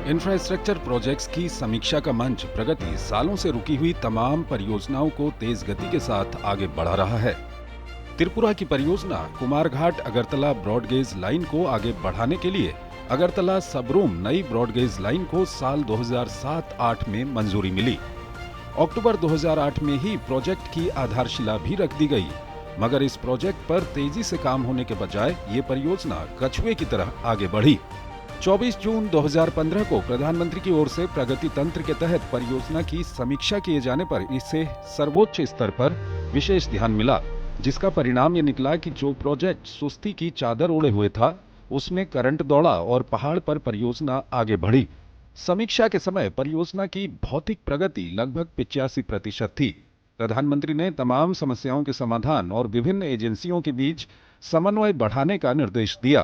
Infrastructure projects की समीक्षा का मंच प्रगति सालों से रुकी हुई तमाम परियोजनाओं को तेज गति के साथ आगे बढ़ा रहा है। त्रिपुरा की परियोजना कुमारघाट अगरतला ब्रॉडगेज लाइन को आगे बढ़ाने के लिए अगरतला सबरूम नई ब्रॉडगेज लाइन को साल 2007-8 में मंजूरी मिली। अक्टूबर 2008 में ही प्रोजेक्ट की आधारशिला भी रख दी गई, मगर इस प्रोजेक्ट पर तेजी से काम होने के बजाय ये परियोजना कछुए की तरह आगे बढ़ी। 24 जून 2015 को प्रधानमंत्री की ओर से प्रगति तंत्र के तहत परियोजना की समीक्षा किए जाने पर इसे सर्वोच्च स्तर पर विशेष ध्यान मिला, जिसका परिणाम ये निकला कि जो प्रोजेक्ट सुस्ती की चादर ओढ़े हुए था, उसमें करंट दौड़ा और पहाड़ पर परियोजना आगे बढ़ी। समीक्षा के समय परियोजना की भौतिक प्रगति लगभग 85% थी। प्रधानमंत्री ने तमाम समस्याओं के समाधान और विभिन्न एजेंसियों के बीच समन्वय बढ़ाने का निर्देश दिया।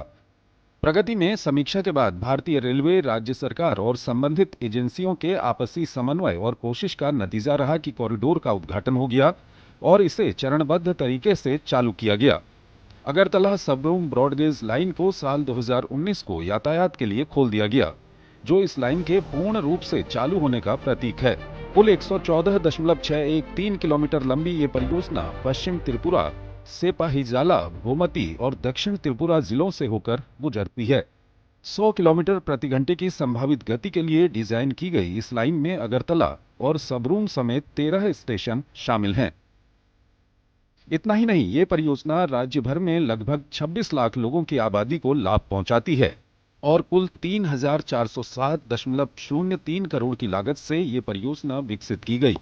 प्रगति में समीक्षा के बाद भारतीय रेलवे, राज्य सरकार और संबंधित एजेंसियों के आपसी समन्वय और कोशिश का नतीजा रहा कि कॉरिडोर का उद्घाटन हो गया और इसे चरणबद्ध तरीके से चालू किया गया। अगरतला सबरूम ब्रॉडगेज लाइन को साल 2019 को यातायात के लिए खोल दिया गया, जो इस लाइन के पूर्ण रूप से चालू होने का प्रतीक है। कुल 114.613 किलोमीटर लंबी ये परियोजना पश्चिम त्रिपुरा, सेपाहीजाला, गोमती और दक्षिण त्रिपुरा जिलों से होकर गुजरती है। 100 किलोमीटर प्रति घंटे की संभावित गति के लिए डिजाइन की गई इस लाइन में अगरतला और सबरूम समेत 13 स्टेशन शामिल हैं। इतना ही नहीं, ये परियोजना राज्य भर में लगभग 26 लाख लोगों की आबादी को लाभ पहुंचाती है और कुल 3,407.03 करोड़ की लागत से ये परियोजना विकसित की गई।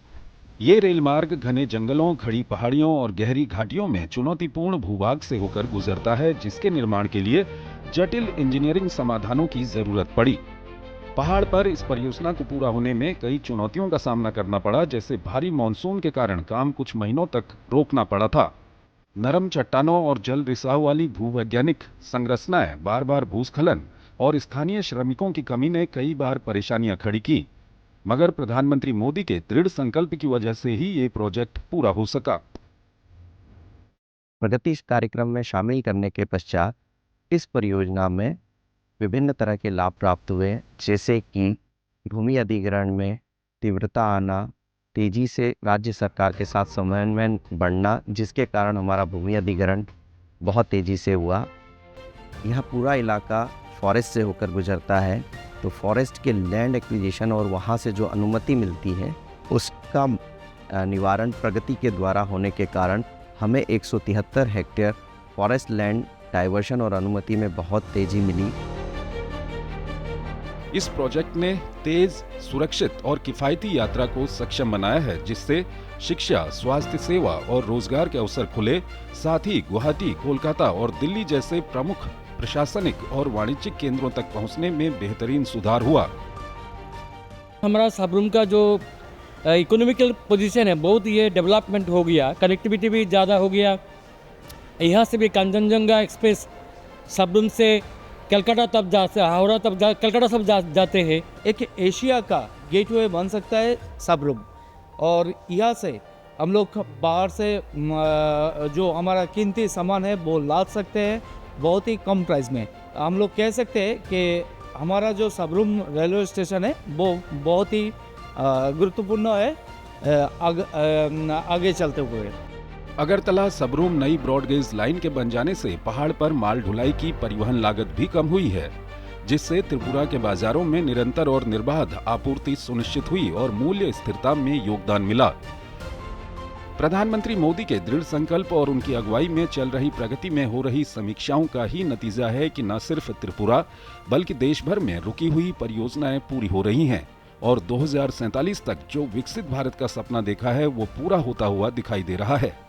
ये रेल मार्ग घने जंगलों, खड़ी पहाड़ियों और गहरी घाटियों में चुनौतीपूर्ण भूभाग से होकर गुजरता है, जिसके निर्माण के लिए जटिल इंजीनियरिंग समाधानों की जरूरत पड़ी। पहाड़ पर इस परियोजना को पूरा होने में कई चुनौतियों का सामना करना पड़ा, जैसे भारी मानसून के कारण काम कुछ महीनों तक रोकना पड़ा था। नरम चट्टानों और जल रिसाव वाली भूवैज्ञानिक संरचनाएं, बार बार भूस्खलन और स्थानीय श्रमिकों की कमी ने कई बार परेशानियां खड़ी की, मगर प्रधानमंत्री मोदी के दृढ़ संकल्प की वजह से ही ये प्रोजेक्ट पूरा हो सका। प्रगति इस कार्यक्रम में शामिल करने के पश्चात इस परियोजना में विभिन्न तरह के लाभ प्राप्त हुए, जैसे कि भूमि अधिग्रहण में तीव्रता आना, तेजी से राज्य सरकार के साथ समन्वय बढ़ना, जिसके कारण हमारा भूमि अधिग्रहण बहुत तेजी से हुआ। यह पूरा इलाका फॉरेस्ट से होकर गुजरता है, तो फॉरेस्ट के लैंड एक्विजिशन और वहाँ से जो अनुमति मिलती है उसका निवारण प्रगति के द्वारा होने के कारण हमें 173 हेक्टेयर फॉरेस्ट लैंड डाइवर्शन और अनुमति में बहुत तेजी मिली। इस प्रोजेक्ट ने तेज, सुरक्षित और किफायती यात्रा को सक्षम बनाया है, जिससे शिक्षा, स्वास्थ्य सेवा और रोजगार के अवसर खुले। साथ ही गुवाहाटी, कोलकाता और दिल्ली जैसे प्रमुख प्रशासनिक और वाणिज्यिक केंद्रों तक पहुंचने में बेहतरीन सुधार हुआ। हमारा सबरूम का जो इकोनॉमिकल पोजीशन है, बहुत ये डेवलपमेंट हो गया, कनेक्टिविटी भी ज़्यादा हो गया। यहाँ से भी कंचनजंगा एक्सप्रेस सबरूम से कलकत्ता तक हावड़ा तक कलकत्ता सब जाते हैं। एक एशिया का गेटवे बन सकता है सबरूम, और यहाँ से हम लोग बाहर से जो हमारा कीमती सामान है वो ला सकते हैं बहुत ही कम प्राइस में। हम लोग कह सकते हैं कि हमारा जो सबरूम रेलवे स्टेशन है वो बहुत ही गुरुत्वपूर्ण है आगे चलते हुए। अगरतला सबरूम नई ब्रॉडगेज लाइन के बन जाने से पहाड़ पर माल ढुलाई की परिवहन लागत भी कम हुई है, जिससे त्रिपुरा के बाजारों में निरंतर और निर्बाध आपूर्ति सुनिश्चित हुई और मूल्य स्थिरता में योगदान मिला। प्रधानमंत्री मोदी के दृढ़ संकल्प और उनकी अगुवाई में चल रही प्रगति में हो रही समीक्षाओं का ही नतीजा है कि न सिर्फ त्रिपुरा बल्कि देश भर में रुकी हुई परियोजनाएं पूरी हो रही हैं और 2047 तक जो विकसित भारत का सपना देखा है वो पूरा होता हुआ दिखाई दे रहा है।